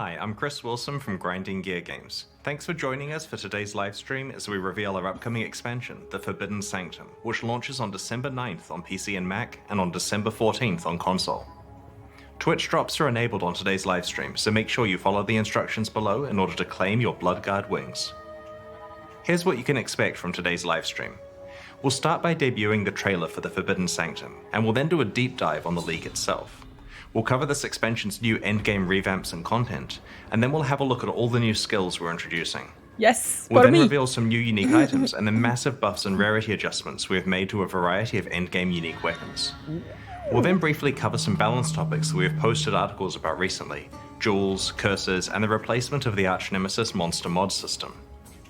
Hi, I'm Chris Wilson from Grinding Gear Games. Thanks for joining us for today's live stream as we reveal our upcoming expansion, The Forbidden Sanctum, which launches on December 9th on PC and Mac and on December 14th on console. Twitch drops are enabled on today's live stream, so make sure you follow the instructions below in order to claim your Bloodguard wings. Here's what you can expect from today's live stream. We'll start by debuting the trailer for The Forbidden Sanctum, and we'll then do a deep dive on the league itself. We'll cover this expansion's new endgame revamps and content, and then we'll have a look at all the new skills we're introducing. Yes, We'll then reveal some new unique items and the massive buffs and rarity adjustments we have made to a variety of endgame unique weapons. We'll then briefly cover some balance topics that we have posted articles about recently, jewels, curses, and the replacement of the ARCHNEMESIS monster mod system.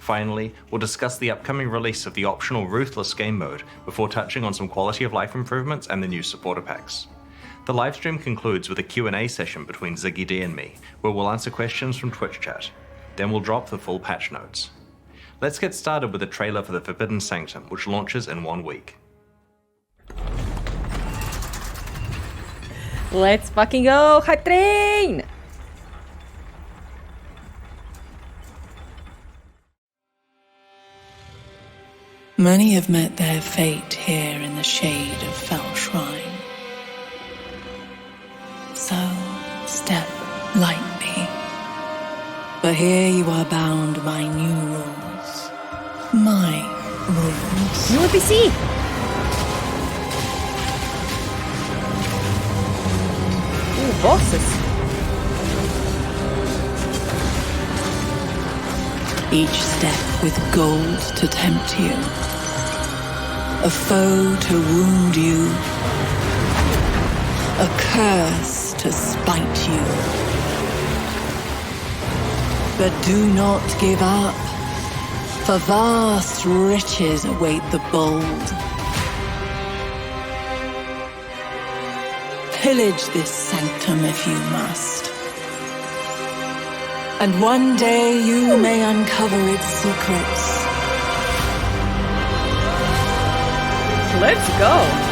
Finally, we'll discuss the upcoming release of the optional Ruthless game mode before touching on some quality of life improvements and the new supporter packs. The livestream concludes with a Q&A session between Ziggy D and me, where we'll answer questions from Twitch chat. Then we'll drop the full patch notes. Let's get started with the trailer for The Forbidden Sanctum, which launches in 1 week. Let's fucking go, hype train! Many have met their fate here in the shade of Fell Shrine. So step lightly. But here you are bound by new rules. My rules. New NPC! Ooh, bosses. Each step with gold to tempt you. A foe to wound you. A curse to spite you. But do not give up, for vast riches await the bold. Pillage this sanctum if you must. And one day you may uncover its secrets. Let's go!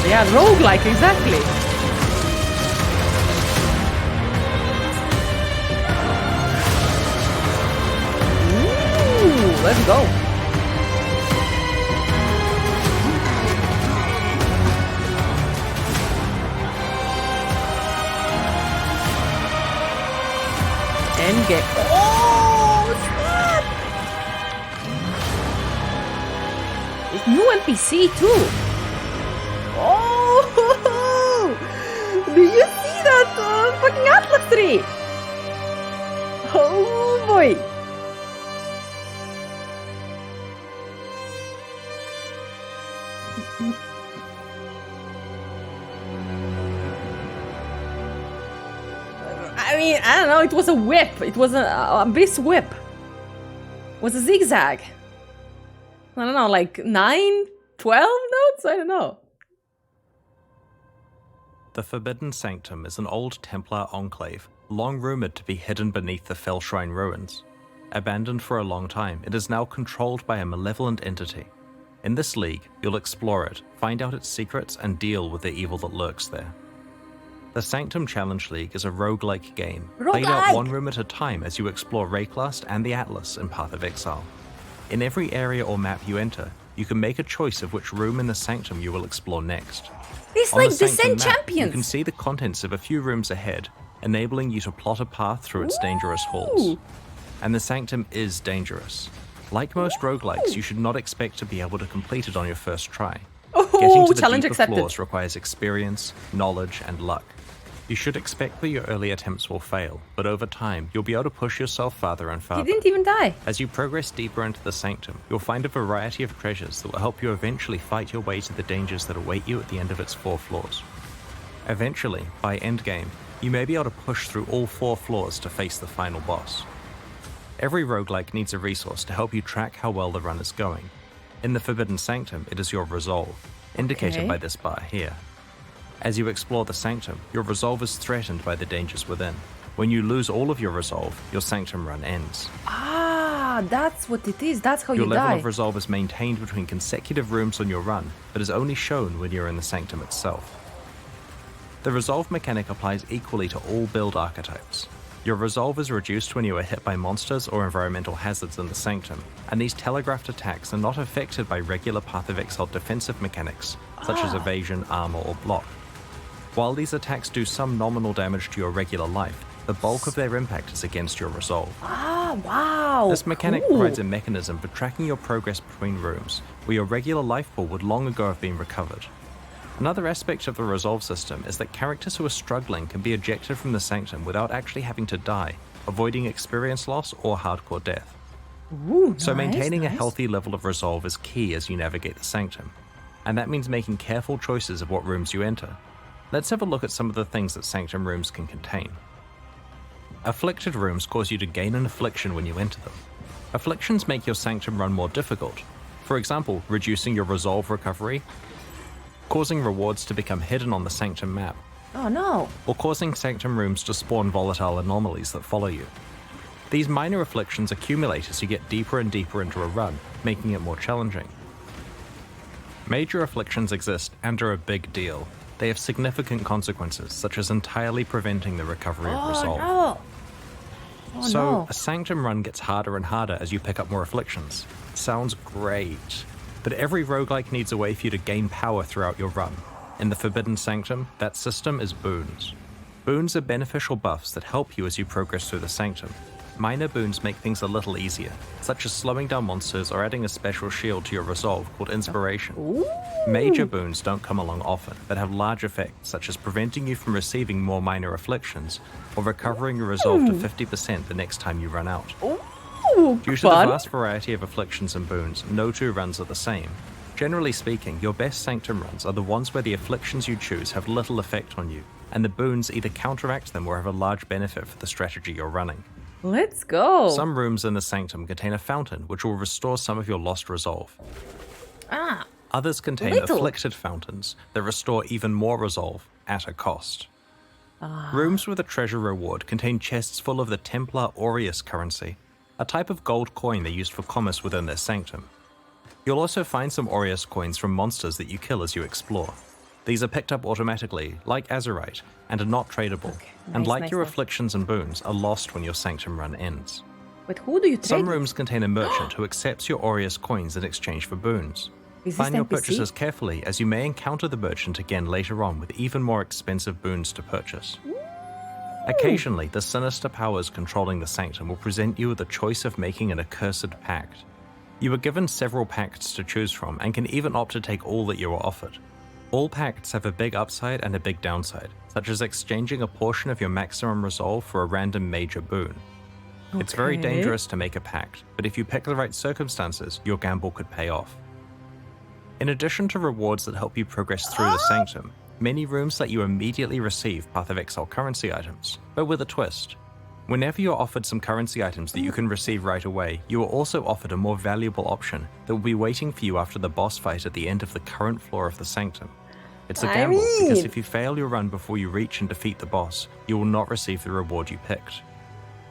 Yeah, roguelike, exactly. Ooh, let's go. Endgame. Oh, snap! It's new NPC too. Oh! Do you see that fucking Atlas tree? Oh boy! I mean, I don't know, it was a whip. It was an abyss whip. It was a zigzag. I don't know, like 9, 12 notes? I don't know. The Forbidden Sanctum is an old Templar enclave, long rumored to be hidden beneath the Fell Shrine ruins. Abandoned for a long time, it is now controlled by a malevolent entity. In this league, you'll explore it, find out its secrets, and deal with the evil that lurks there. The Sanctum Challenge League is a roguelike game, played out one room at a time as you explore Rayclast and the Atlas in Path of Exile. In every area or map you enter, you can make a choice of which room in the Sanctum you will explore next. It's On like the Sanctum Descent map, Champions! you can see the contents of a few rooms ahead, enabling you to plot a path through its dangerous halls. And the Sanctum is dangerous. Like most roguelikes, you should not expect to be able to complete it on your first try. Getting to the challenge deeper accepted. floors requires experience, knowledge, and luck. You should expect that your early attempts will fail, but over time, you'll be able to push yourself farther and farther. He didn't even die. As you progress deeper into the Sanctum, you'll find a variety of treasures that will help you eventually fight your way to the dangers that await you at the end of its 4 floors. Eventually, by endgame, you may be able to push through all 4 floors to face the final boss. Every roguelike needs a resource to help you track how well the run is going. In the Forbidden Sanctum, it is your resolve, indicated by this bar here. As you explore the Sanctum, your resolve is threatened by the dangers within. When you lose all of your resolve, your Sanctum run ends. Ah, Ah, that's what it is. That's how Your you level die. of resolve is maintained between consecutive rooms on your run, but is only shown when you're in the Sanctum itself. The resolve mechanic applies equally to all build archetypes. Your resolve is reduced when you are hit by monsters or environmental hazards in the Sanctum, and these telegraphed attacks are not affected by regular Path of Exile defensive mechanics, such as evasion, armor, or block. While these attacks do some nominal damage to your regular life, the bulk of their impact is against your resolve. Ah, wow. This mechanic cool. provides a mechanism for tracking your progress between rooms, where your regular life pool would long ago have been recovered. Another aspect of the resolve system is that characters who are struggling can be ejected from the Sanctum without actually having to die, avoiding experience loss or hardcore death. Ooh, So maintaining a nice. healthy level of resolve is key as you navigate the Sanctum, and that means making careful choices of what rooms you enter. Let's have a look at some of the things that Sanctum rooms can contain. Afflicted rooms cause you to gain an affliction when you enter them. Afflictions make your Sanctum run more difficult, for example, reducing your resolve recovery, causing rewards to become hidden on the Sanctum map, Oh no. or causing Sanctum rooms to spawn volatile anomalies that follow you. These minor afflictions accumulate as you get deeper and deeper into a run, making it more challenging. Major afflictions exist and are a big deal. They have significant consequences, such as entirely preventing the recovery of resolve. No. Oh So, no. a Sanctum run gets harder and harder as you pick up more afflictions. Sounds great. But every roguelike needs a way for you to gain power throughout your run. In the Forbidden Sanctum, that system is boons. Boons are beneficial buffs that help you as you progress through the Sanctum. Minor boons make things a little easier, such as slowing down monsters or adding a special shield to your resolve called Inspiration. Major boons don't come along often, but have large effects, such as preventing you from receiving more minor afflictions, or recovering your resolve to 50% the next time you run out. Ooh, Due to the fun. vast variety of afflictions and boons, no two runs are the same. Generally speaking, your best Sanctum runs are the ones where the afflictions you choose have little effect on you, and the boons either counteract them or have a large benefit for the strategy you're running. Let's go. Some rooms in the Sanctum contain a fountain, which will restore some of your lost resolve. Ah, Others contain Little. afflicted fountains that restore even more resolve at a cost. Rooms with a treasure reward contain chests full of the Templar Aureus currency, a type of gold coin they used for commerce within their Sanctum. You'll also find some Aureus coins from monsters that you kill as you explore. These are picked up automatically, like Azurite, and are not tradable, and Nice, like nice, your nice. afflictions and boons, are lost when your Sanctum run ends. but who do you trade? Some with? rooms contain a merchant who accepts your Aureus coins in exchange for boons. Is this Plan your NPC? purchases carefully, as you may encounter the merchant again later on with even more expensive boons to purchase. Occasionally, the sinister powers controlling the Sanctum will present you with the choice of making an accursed pact. You are given several pacts to choose from and can even opt to take all that you are offered. All pacts have a big upside and a big downside, such as exchanging a portion of your maximum resolve for a random major boon. It's very Okay. dangerous to make a pact, but if you pick the right circumstances, your gamble could pay off. In addition to rewards that help you progress through the Sanctum, many rooms let you immediately receive Path of Exile currency items, but with a twist. Whenever you're offered some currency items that you can receive right away, you are also offered a more valuable option that will be waiting for you after the boss fight at the end of the current floor of the Sanctum. It's a I gamble, because mean- if you fail your run before you reach and defeat the boss, you will not receive the reward you picked.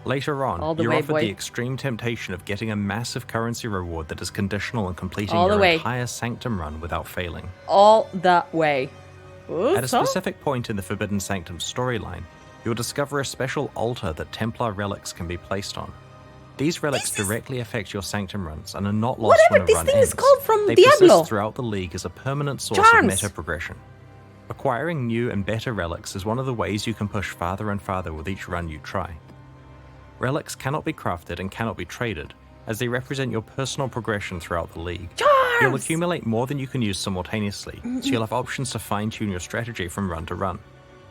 Later All on, the you're way, offered boy. the extreme temptation of getting a massive currency reward that is conditional on completing All the your way. entire Sanctum run without failing. All the way. At a So? specific point in the Forbidden Sanctum storyline, you'll discover a special altar that Templar relics can be placed on. These relics directly affect your Sanctum runs and are not lost Whatever when a this run thing ends. is called from They Diablo. persist throughout the League as a permanent source of Charms. meta progression. Acquiring new and better relics is one of the ways you can push farther and farther with each run you try. Relics cannot be crafted and cannot be traded, as they represent your personal progression throughout the League. You'll Charms! accumulate more than you can use simultaneously, so you'll have options to fine-tune your strategy from run to run.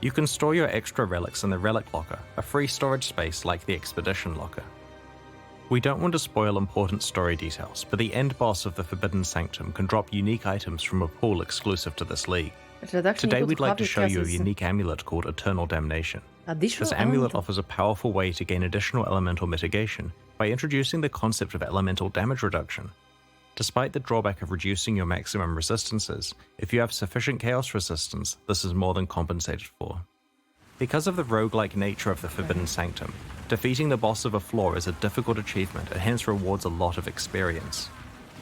You can store your extra relics in the Relic Locker, a free storage space like the Expedition Locker. We don't want to spoil important story details, but the end boss of the Forbidden Sanctum can drop unique items from a pool exclusive to this league. Today we'd like to show you a unique amulet called Eternal Damnation. This amulet offers a powerful way to gain additional elemental mitigation by introducing the concept of elemental damage reduction. Despite the drawback of reducing your maximum resistances, if you have sufficient chaos resistance, this is more than compensated for. Because of the roguelike nature of the Forbidden Sanctum, defeating the boss of a floor is a difficult achievement and hence rewards a lot of experience.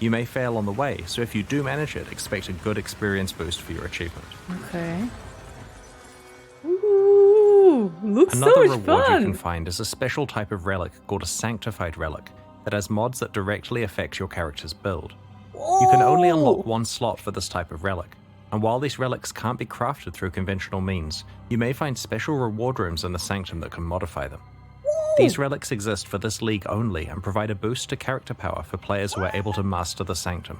You may fail on the way, so if you do manage it, expect a good experience boost for your achievement. Okay. Ooh, looks Another so much reward fun. you can find is a special type of relic called a Sanctified Relic that has mods that directly affect your character's build. You can only unlock one slot for this type of relic, and while these relics can't be crafted through conventional means, you may find special reward rooms in the Sanctum that can modify them. These relics exist for this league only and provide a boost to character power for players who are able to master the Sanctum.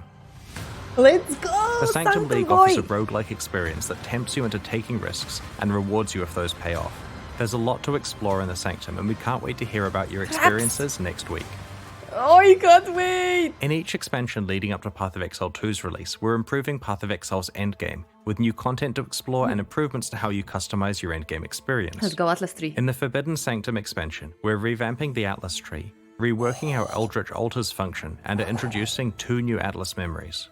Let's go! The Sanctum League boy. offers a roguelike experience that tempts you into taking risks and rewards you if those pay off. There's a lot to explore in the Sanctum, and we can't wait to hear about your experiences next week. Oh, I can't wait! In each expansion leading up to Path of Exile 2's release, we're improving Path of Exile's endgame, with new content to explore and improvements to how you customize your endgame experience. Let's go, Atlas 3. In the Forbidden Sanctum expansion, we're revamping the Atlas tree, reworking how Eldritch altars function, and are introducing 2 new Atlas memories.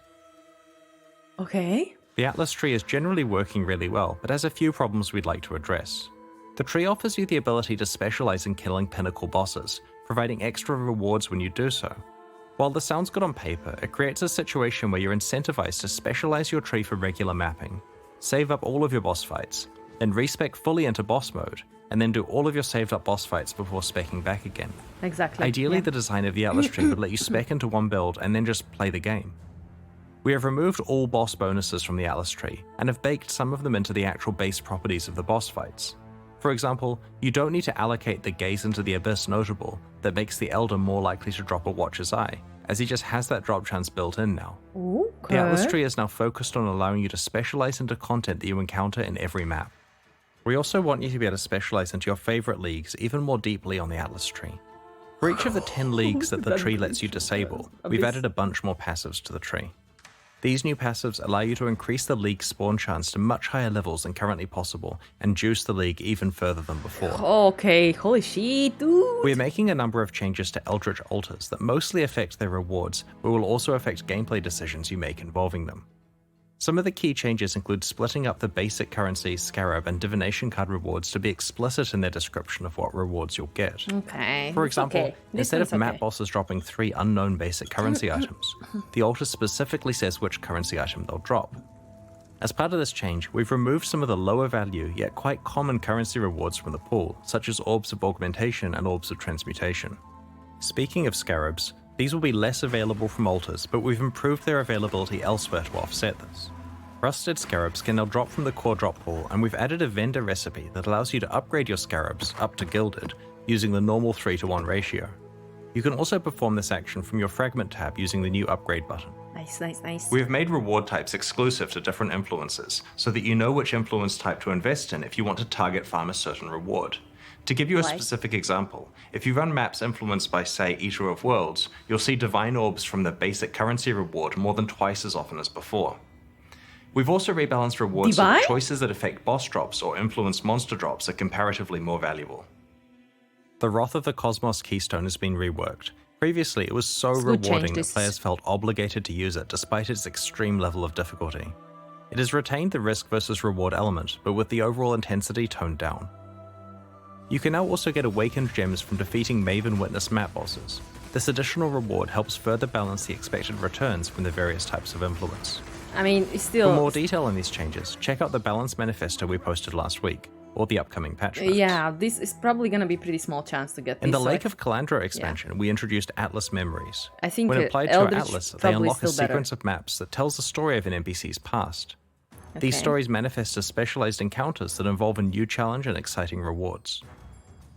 Okay. The Atlas tree is generally working really well, but has a few problems we'd like to address. The tree offers you the ability to specialize in killing pinnacle bosses, providing extra rewards when you do so. While this sounds good on paper, it creates a situation where you're incentivized to specialize your tree for regular mapping, save up all of your boss fights, then respec fully into boss mode, and then do all of your saved up boss fights before speccing back again. Exactly. Ideally, yeah. the design of the Atlas tree would let you spec into one build and then just play the game. We have removed all boss bonuses from the Atlas tree, and have baked some of them into the actual base properties of the boss fights. For example, you don't need to allocate the Gaze into the Abyss notable that makes the Elder more likely to drop a Watcher's Eye, as he just has that drop chance built in now. Okay. The Atlas tree is now focused on allowing you to specialize into content that you encounter in every map. We also want you to be able to specialize into your favorite leagues even more deeply on the Atlas tree. For each of the 10 leagues that the tree lets you disable, we've added a bunch more passives to the tree. These new passives allow you to increase the league's spawn chance to much higher levels than currently possible, and juice the league even further than before. Okay, holy shit, dude. We're making a number of changes to Eldritch altars that mostly affect their rewards, but will also affect gameplay decisions you make involving them. Some of the key changes include splitting up the basic currency, scarab, and divination card rewards to be explicit in their description of what rewards you'll get. Okay. For example, okay. instead of map okay. bosses dropping 3 unknown basic currency items, the altar specifically says which currency item they'll drop. As part of this change, we've removed some of the lower value yet quite common currency rewards from the pool, such as Orbs of Augmentation and Orbs of Transmutation. Speaking of scarabs, these will be less available from altars, but we've improved their availability elsewhere to offset this. Rusted scarabs can now drop from the core drop pool, and we've added a vendor recipe that allows you to upgrade your scarabs up to gilded using the normal 3:1 ratio. You can also perform this action from your fragment tab using the new upgrade button. Nice, nice, nice. We have made reward types exclusive to different influences, so that you know which influence type to invest in if you want to target farm a certain reward. To give you a specific example, if you run maps influenced by, say, Eater of Worlds, you'll see Divine Orbs from the basic currency reward more than twice as often as before. We've also rebalanced rewards so that choices that affect boss drops or influence monster drops are comparatively more valuable. The Wrath of the Cosmos keystone has been reworked. Previously, it was so rewarding that players felt obligated to use it despite its extreme level of difficulty. It has retained the risk versus reward element, but with the overall intensity toned down. You can now also get awakened gems from defeating Maven Witness map bosses. This additional reward helps further balance the expected returns from the various types of influence. I mean, it's still... For more detail on these changes, check out the Balance Manifesto we posted last week, or the upcoming patch notes. Yeah, this is probably gonna be pretty small chance to get this. In the Lake of Calandra expansion, we introduced Atlas Memories. I think when applied to Eldritch our Atlas, they unlock a still better. sequence of maps that tells the story of an NPC's past. These stories manifest as specialized encounters that involve a new challenge and exciting rewards.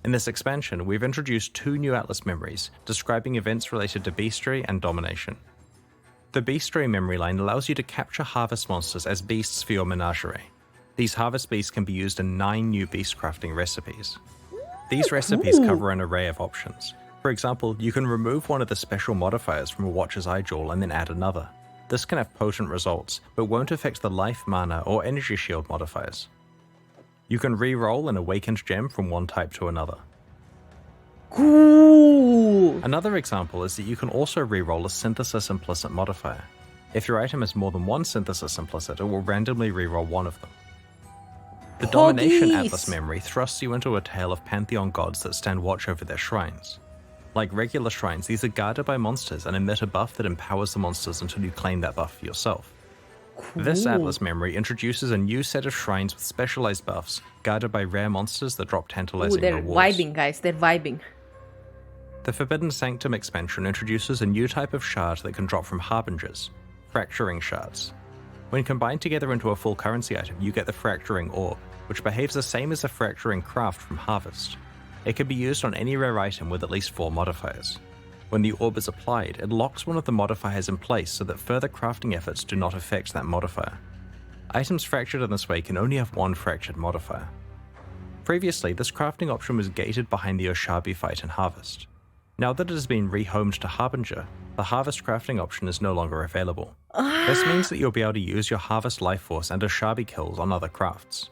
In this expansion, we've introduced 2 new Atlas memories, describing events related to beastry and domination. The beastry memory line allows you to capture harvest monsters as beasts for your menagerie. These harvest beasts can be used in 9 new beast crafting recipes. These recipes cover an array of options. For example, you can remove one of the special modifiers from a Watcher's Eye jewel and then add another. This can have potent results, but won't affect the life, mana, or energy shield modifiers. You can re-roll an awakened gem from one type to another. Cool! Another example is that you can also re-roll a synthesis implicit modifier. If your item has more than one synthesis implicit, it will randomly re-roll one of them. The Domination Hoggies. Atlas memory thrusts you into a tale of pantheon gods that stand watch over their shrines. Like regular shrines, these are guarded by monsters and emit a buff that empowers the monsters until you claim that buff for yourself. This Atlas memory introduces a new set of shrines with specialized buffs, guarded by rare monsters that drop tantalizing They're rewards. vibing, guys. They're vibing. The Forbidden Sanctum expansion introduces a new type of shard that can drop from Harbingers, Fracturing Shards. When combined together into a full currency item, you get the Fracturing Orb, which behaves the same as the Fracturing Craft from Harvest. It can be used on any rare item with at least 4 modifiers. When the orb is applied, it locks one of the modifiers in place so that further crafting efforts do not affect that modifier. Items fractured in this way can only have one fractured modifier. Previously, this crafting option was gated behind the Oshabi fight in Harvest. Now that it has been rehomed to Harbinger, the Harvest crafting option is no longer available. This means that you'll be able to use your Harvest Life Force and Oshabi kills on other crafts.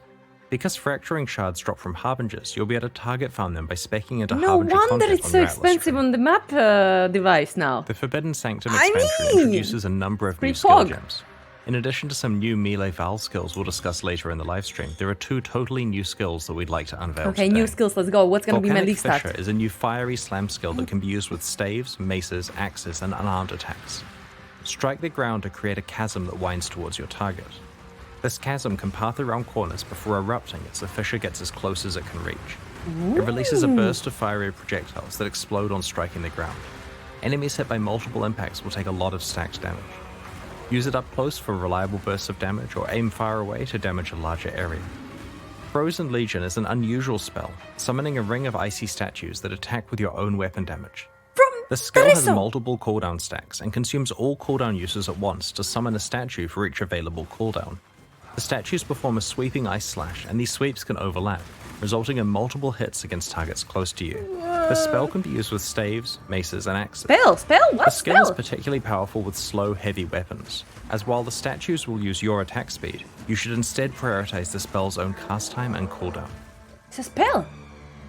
Because fracturing shards drop from Harbingers, you'll be able to target farm them by speccing into No Harbinger wonder content it's on so your Atlas expensive stream. on the map device now. The Forbidden Sanctum I expansion mean, introduces a number of free new skill fog. gems. In addition to some new melee VAAL skills we'll discuss later in the livestream, there are 2 totally new skills that we'd like to unveil Okay, today. new skills. Let's go. What's gonna be my Volcanic league stat? Fissure is a new fiery slam skill that can be used with staves, maces, axes, and unarmed attacks. Strike the ground to create a chasm that winds towards your target. This chasm can path around corners before erupting as the fissure gets as close as it can reach. It releases a burst of fiery projectiles that explode on striking the ground. Enemies hit by multiple impacts will take a lot of stacked damage. Use it up close for reliable bursts of damage, or aim far away to damage a larger area. Frozen Legion is an unusual spell, summoning a ring of icy statues that attack with your own weapon damage. The skill has multiple cooldown stacks and consumes all cooldown uses at once to summon a statue for each available cooldown. The statues perform a sweeping ice slash, and these sweeps can overlap, resulting in multiple hits against targets close to you. The spell can be used with staves, maces, and axes. Spell? What The skill is spell? particularly powerful with slow, heavy weapons, as while the statues will use your attack speed, you should instead prioritize the spell's own cast time and cooldown. It's a spell.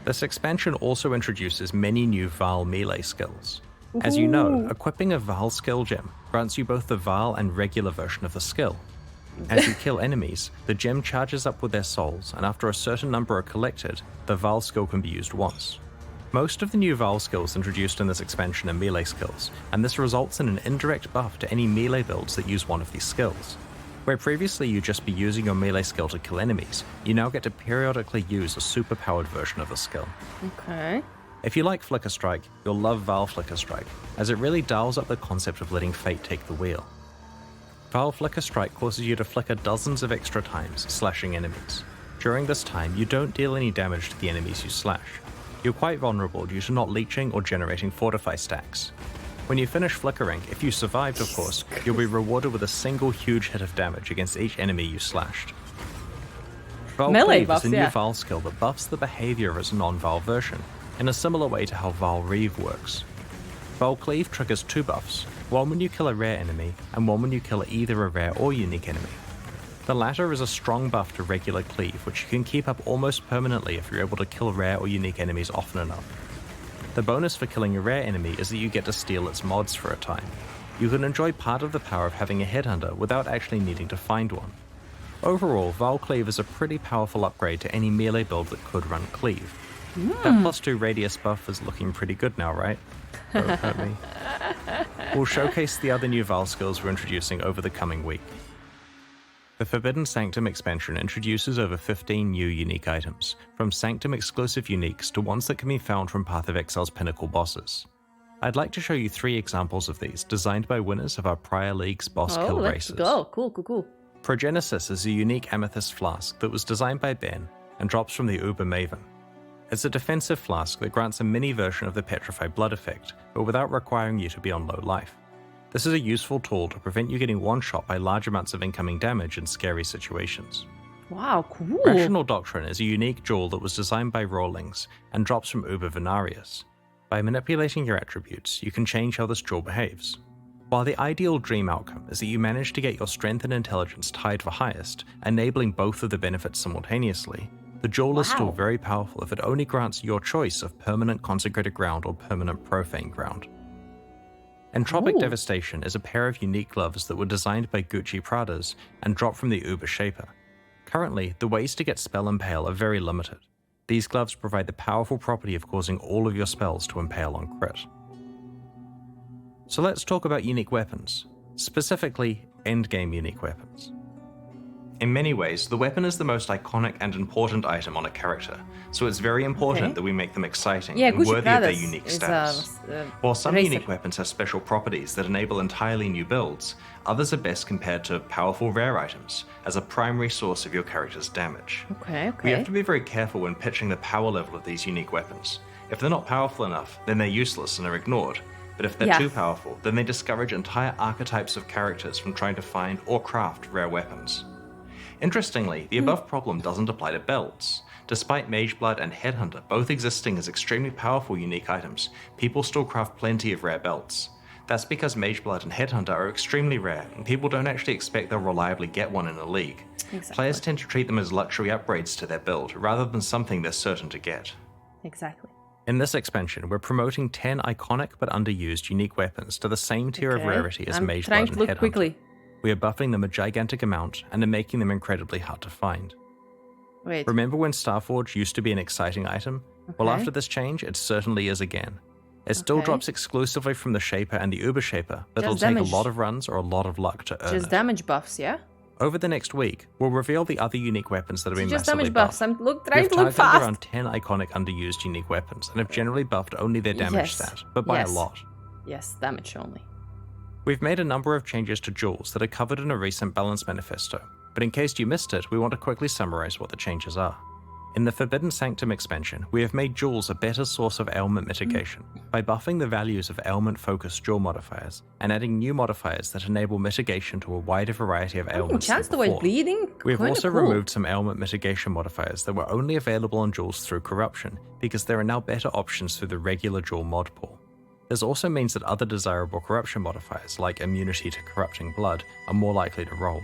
This expansion also introduces many new VAAL melee skills. As you know, equipping a VAAL skill gem grants you both the VAAL and regular version of the skill. As you kill enemies, the gem charges up with their souls, and after a certain number are collected, the VAAL skill can be used once. Most of the new VAAL skills introduced in this expansion are melee skills, and this results in an indirect buff to any melee builds that use one of these skills. Where previously you'd just be using your melee skill to kill enemies, you now get to periodically use a super-powered version of the skill. Okay. If you like Flicker Strike, you'll love VAAL Flicker Strike, as it really dials up the concept of letting fate take the wheel. VAAL Flicker Strike causes you to flicker dozens of extra times, slashing enemies. During this time, you don't deal any damage to the enemies you slash. You're quite vulnerable due to not leeching or generating fortify stacks. When you finish flickering, if you survived of course, you'll be rewarded with a single huge hit of damage against each enemy you slashed. VAAL Melee Cleave buffs, is a new yeah. VAAL skill that buffs the behavior of its non-VAAL version, in a similar way to how VAAL Reeve works. VAAL Cleave triggers 2 buffs, one when you kill a rare enemy, and one when you kill either a rare or unique enemy. The latter is a strong buff to regular Cleave, which you can keep up almost permanently if you're able to kill rare or unique enemies often enough. The bonus for killing a rare enemy is that you get to steal its mods for a time. You can enjoy part of the power of having a headhunter without actually needing to find one. Overall, VAAL Cleave is a pretty powerful upgrade to any melee build that could run Cleave. That +2 radius buff is looking pretty good now, right? Don't hurt me. We'll showcase the other new VAAL skills we're introducing over the coming week. The Forbidden Sanctum expansion introduces over 15 new unique items, from Sanctum exclusive uniques to ones that can be found from Path of Exile's pinnacle bosses. I'd like to show you 3 examples of these, designed by winners of our prior league's boss kill let's races. go. Cool. Progenesis is a unique amethyst flask that was designed by Ben and drops from the Uber Maven. It's a defensive flask that grants a mini version of the Petrified Blood effect, but without requiring you to be on low life. This is a useful tool to prevent you getting one-shot by large amounts of incoming damage in scary situations. Wow, cool. Rational Doctrine is a unique jewel that was designed by Rawlings and drops from Uber Venarius. By manipulating your attributes, you can change how this jewel behaves. While the ideal dream outcome is that you manage to get your strength and intelligence tied for highest, enabling both of the benefits simultaneously, the jewel is still very powerful if it only grants your choice of permanent consecrated ground or permanent profane ground. Entropic Devastation is a pair of unique gloves that were designed by Gucci Pradas and dropped from the Uber Shaper. Currently, the ways to get Spell Impale are very limited. These gloves provide the powerful property of causing all of your spells to impale on crit. So let's talk about unique weapons, specifically endgame unique weapons. In many ways, the weapon is the most iconic and important item on a character, so it's very important that we make them exciting and worthy of their unique status. While some unique weapons have special properties that enable entirely new builds, others are best compared to powerful rare items as a primary source of your character's damage. We have to be very careful when pitching the power level of these unique weapons. If they're not powerful enough, then they're useless and are ignored. But if they're too powerful, then they discourage entire archetypes of characters from trying to find or craft rare weapons. Interestingly, the above problem doesn't apply to belts. Despite Mageblood and Headhunter both existing as extremely powerful unique items, people still craft plenty of rare belts. That's because Mageblood and Headhunter are extremely rare, and people don't actually expect they'll reliably get one in a league. Players tend to treat them as luxury upgrades to their build, rather than something they're certain to get. In this expansion, we're promoting 10 iconic but underused unique weapons to the same tier of rarity as Mageblood and Headhunter. We are buffing them a gigantic amount and are making them incredibly hard to find. Remember when Starforge used to be an exciting item? Well, after this change, it certainly is again. It still drops exclusively from the Shaper and the Uber Shaper, but it'll take a lot of runs or a lot of luck to earn it. Just damage buffs, yeah? Over the next week, we'll reveal the other unique weapons that have been just massively damage buffed. buffs. I'm trying to We've look targeted fast. around 10 iconic underused unique weapons and have generally buffed only their damage stat, but by a lot. Yes, damage only. We've made a number of changes to jewels that are covered in a recent balance manifesto, but in case you missed it, we want to quickly summarize what the changes are. In the Forbidden Sanctum expansion, we have made jewels a better source of ailment mitigation by buffing the values of ailment-focused jewel modifiers and adding new modifiers that enable mitigation to a wider variety of ailments than before. Bleeding? We've also removed some ailment mitigation modifiers that were only available on jewels through corruption, because there are now better options through the regular jewel mod pool. This also means that other desirable corruption modifiers, like immunity to corrupting blood, are more likely to roll.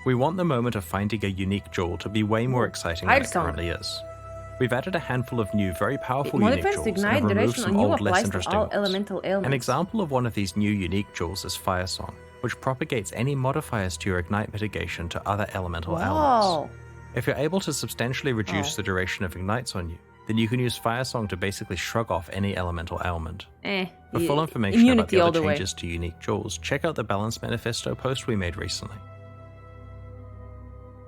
We want the moment of finding a unique jewel to be way more exciting than it currently is. We've added a handful of new, very powerful unique jewels and have removed some old, less interesting ones. An example of one of these new unique jewels is Firesong, which propagates any modifiers to your ignite mitigation to other elemental elements. If you're able to substantially reduce the duration of ignites on you, then you can use Firesong to basically shrug off any elemental ailment. For full information about the other changes to unique jewels, check out the Balance Manifesto post we made recently.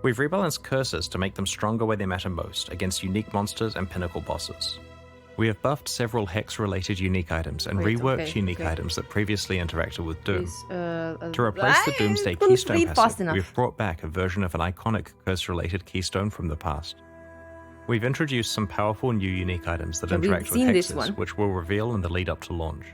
We've rebalanced curses to make them stronger where they matter most against unique monsters and pinnacle bosses. We have buffed several Hex-related unique items and reworked unique items that previously interacted with Doom. To replace the Doomsday Keystone passive, we've brought back a version of an iconic curse-related keystone from the past. We've introduced some powerful new unique items that interact with hexes, which we'll reveal in the lead up to launch.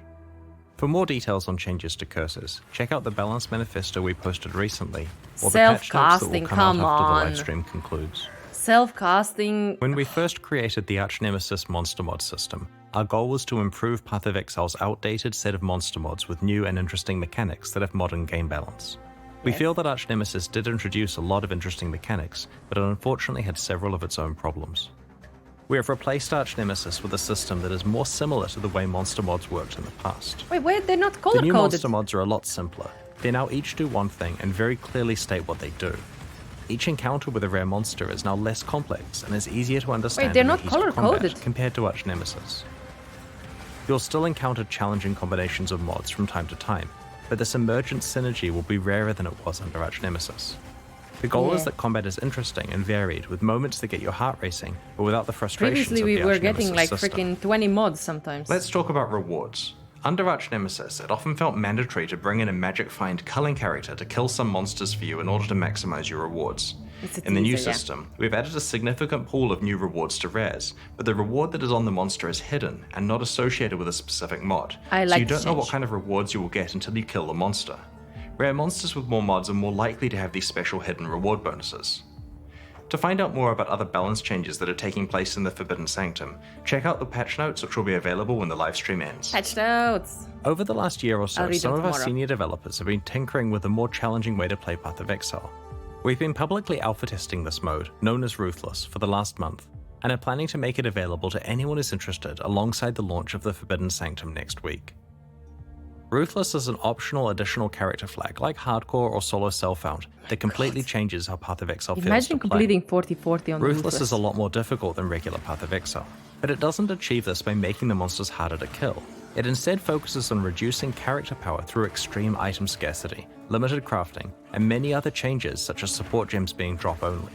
For more details on changes to curses, check out the Balance Manifesto we posted recently, or the patch notes that will come out after the live stream concludes. Self-casting. When we first created the ARCHNEMESIS monster mod system, our goal was to improve Path of Exile's outdated set of monster mods with new and interesting mechanics that have modern game balance. We feel that ARCHNEMESIS did introduce a lot of interesting mechanics, but it unfortunately had several of its own problems. We have replaced ARCHNEMESIS with a system that is more similar to the way monster mods worked in the past. Wait, they're not color-coded. The new monster mods are a lot simpler. They now each do one thing and very clearly state what they do. Each encounter with a rare monster is now less complex and is easier to understand. Wait, they're not color-coded compared to ARCHNEMESIS. You'll still encounter challenging combinations of mods from time to time, but this emergent synergy will be rarer than it was under ARCHNEMESIS. The goal is that combat is interesting and varied, with moments that get your heart racing, but without the frustrations Previously, we were getting like freaking 20 mods sometimes. Let's talk about rewards. Under ARCHNEMESIS, it often felt mandatory to bring in a magic find culling character to kill some monsters for you in order to maximize your rewards. In the new system, we've added a significant pool of new rewards to rares, but the reward that is on the monster is hidden and not associated with a specific mod, so you don't know what kind of rewards you will get until you kill the monster. Rare monsters with more mods are more likely to have these special hidden reward bonuses. To find out more about other balance changes that are taking place in the Forbidden Sanctum, check out the patch notes, which will be available when the livestream ends. Patch notes! Over the last year or so, some of our senior developers have been tinkering with a more challenging way to play Path of Exile. We've been publicly alpha testing this mode, known as Ruthless, for the last month, and are planning to make it available to anyone who's interested alongside the launch of the Forbidden Sanctum next week. Ruthless is an optional additional character flag like Hardcore or Solo Self-Found that completely changes how Path of Exile feels to Imagine play. completing 40-40 on Ruthless is a lot more difficult than regular Path of Exile, but it doesn't achieve this by making the monsters harder to kill. It instead focuses on reducing character power through extreme item scarcity, limited crafting, and many other changes such as support gems being drop only.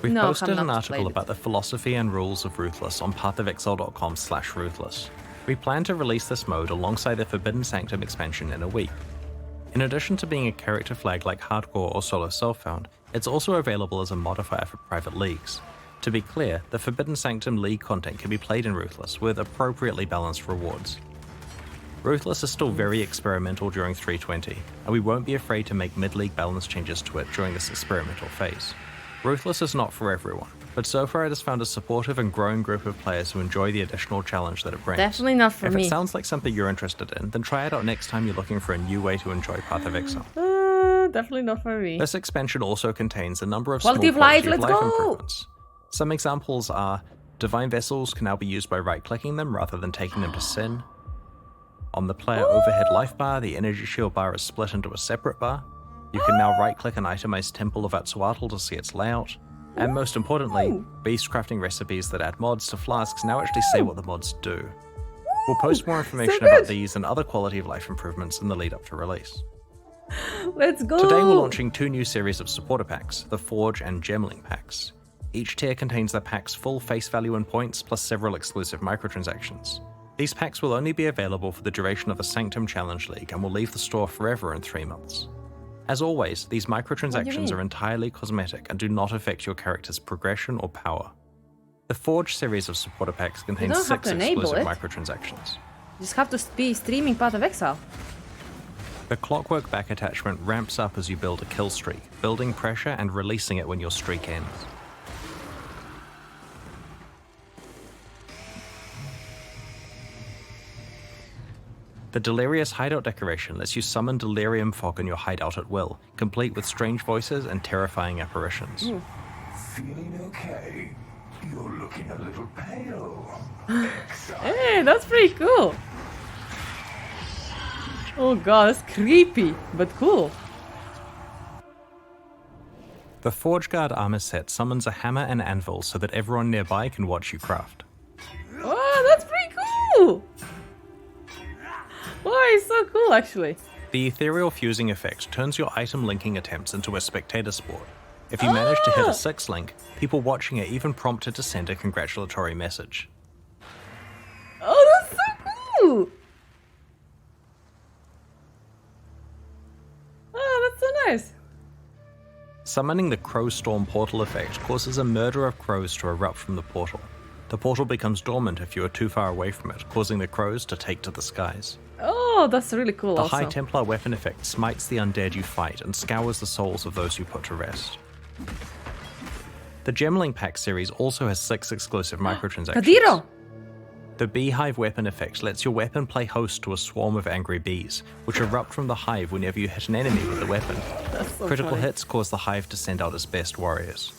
We've posted an article about the philosophy and rules of Ruthless on pathofexile.com/ruthless. We plan to release this mode alongside the Forbidden Sanctum expansion in a week. In addition to being a character flag like Hardcore or Solo Self-Found, it's also available as a modifier for private leagues. To be clear, the Forbidden Sanctum League content can be played in Ruthless with appropriately balanced rewards. Ruthless is still very experimental during 320, and we won't be afraid to make mid-league balance changes to it during this experimental phase. Ruthless is not for everyone, but so far it has found a supportive and growing group of players who enjoy the additional challenge that it brings. Definitely not for me. If it sounds like something you're interested in, then try it out next time you're looking for a new way to enjoy Path of Exile. Definitely not for me. This expansion also contains a number of Quality small of life, quality of let's life go! improvements. Some examples are Divine Vessels can now be used by right-clicking them rather than taking them to Sin. On the player overhead life bar, the energy shield bar is split into a separate bar. You can now right-click an itemized Temple of Atsuatl to see its layout. And most importantly, beast crafting recipes that add mods to flasks now actually say what the mods do. We'll post more information about these and other quality of life improvements in the lead up to release. Let's go! Today we're launching 2 new series of supporter packs, the Forge and Gemling packs. Each tier contains the pack's full face value and points, plus several exclusive microtransactions. These packs will only be available for the duration of the Sanctum Challenge League and will leave the store forever in 3 months. As always, these microtransactions are entirely cosmetic and do not affect your character's progression or power. The Forge series of supporter packs contains 6 exclusive microtransactions. You just have to be streaming Path of Exile. The Clockwork back attachment ramps up as you build a kill streak, building pressure and releasing it when your streak ends. The Delirious Hideout decoration lets you summon delirium fog in your hideout at will, complete with strange voices and terrifying apparitions. Feeling okay? You're looking a little pale. Hey, that's pretty cool. Oh god, that's creepy, but cool. The Forge Guard armor set summons a hammer and anvil so that everyone nearby can watch you craft. Oh, that's pretty cool. Oh, it's so cool, actually. The Ethereal Fusing effect turns your item linking attempts into a spectator sport. If you manage to hit a 6 link, people watching are even prompted to send a congratulatory message. Oh, that's so cool! Oh, that's so nice. Summoning the Crow Storm portal effect causes a murder of crows to erupt from the portal. The portal becomes dormant if you are too far away from it, causing the crows to take to the skies. Oh, that's really cool The also. High Templar weapon effect smites the undead you fight and scours the souls of those you put to rest. The Gemling Pack series also has 6 exclusive microtransactions. Kadiro! The Beehive weapon effect lets your weapon play host to a swarm of angry bees, which erupt from the hive whenever you hit an enemy with the weapon. That's so Critical funny. hits cause the hive to send out its best warriors.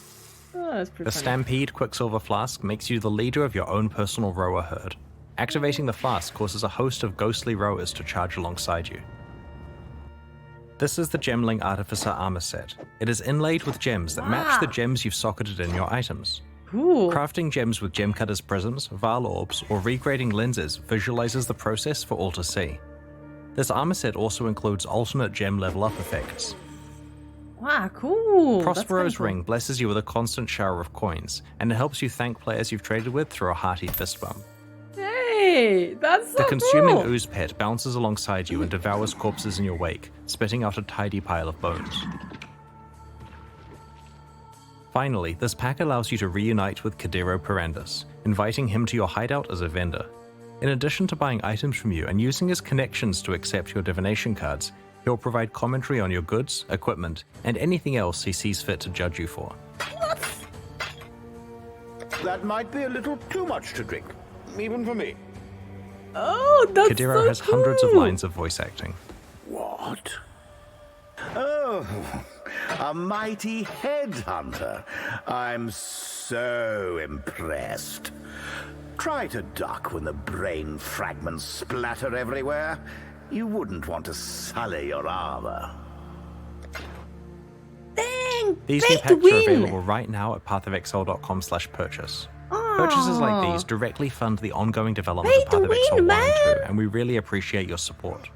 Oh, that's pretty The funny. Stampede Quicksilver Flask makes you the leader of your own personal rower herd. Activating the flask causes a host of ghostly rowers to charge alongside you. This is the Gemling Artificer armor set. It is inlaid with gems that match the gems you've socketed in your items. Cool. Crafting gems with gem cutters prisms, VAAL orbs, or regrading lenses visualizes the process for all to see. This armor set also includes alternate gem level up effects. Wow, cool. That's Prospero's kinda cool. ring blesses you with a constant shower of coins, and it helps you thank players you've traded with through a hearty fist bump. Hey, that's so The consuming cool. ooze pet bounces alongside you and devours corpses in your wake, spitting out a tidy pile of bones. Finally, this pack allows you to reunite with Kadiro Perandus, inviting him to your hideout as a vendor. In addition to buying items from you and using his connections to accept your divination cards, he'll provide commentary on your goods, equipment, and anything else he sees fit to judge you for. That might be a little too much to drink, even for me. Oh, that's Kadiro so has hundreds of cool. lines of voice acting. What? Oh, a mighty headhunter. I'm so impressed. Try to duck when the brain fragments splatter everywhere. You wouldn't want to sully your armor. Dang! These pay new to packs are win! available right now at pathofexile.com/purchase. Purchases like these directly fund the ongoing development Pay of Path to of Exile 1 win, and 2, man! and we really appreciate your support.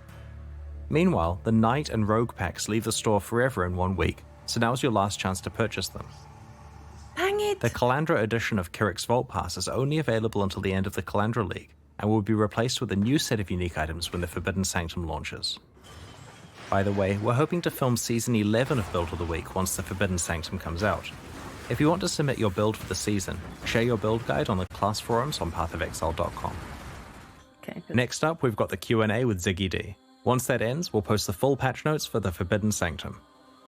Meanwhile, the Knight and Rogue packs leave the store forever in 1 week, so now's your last chance to purchase them. Dang it! The Calandra edition of Kirik's Vault Pass is only available until the end of the Calandra League, and will be replaced with a new set of unique items when the Forbidden Sanctum launches. By the way, we're hoping to film Season 11 of Build of the Week once the Forbidden Sanctum comes out. If you want to submit your build for the season, share your build guide on the class forums on pathofexile.com. Okay, good. Next up, we've got the Q&A with Ziggy D. Once that ends, we'll post the full patch notes for the Forbidden Sanctum.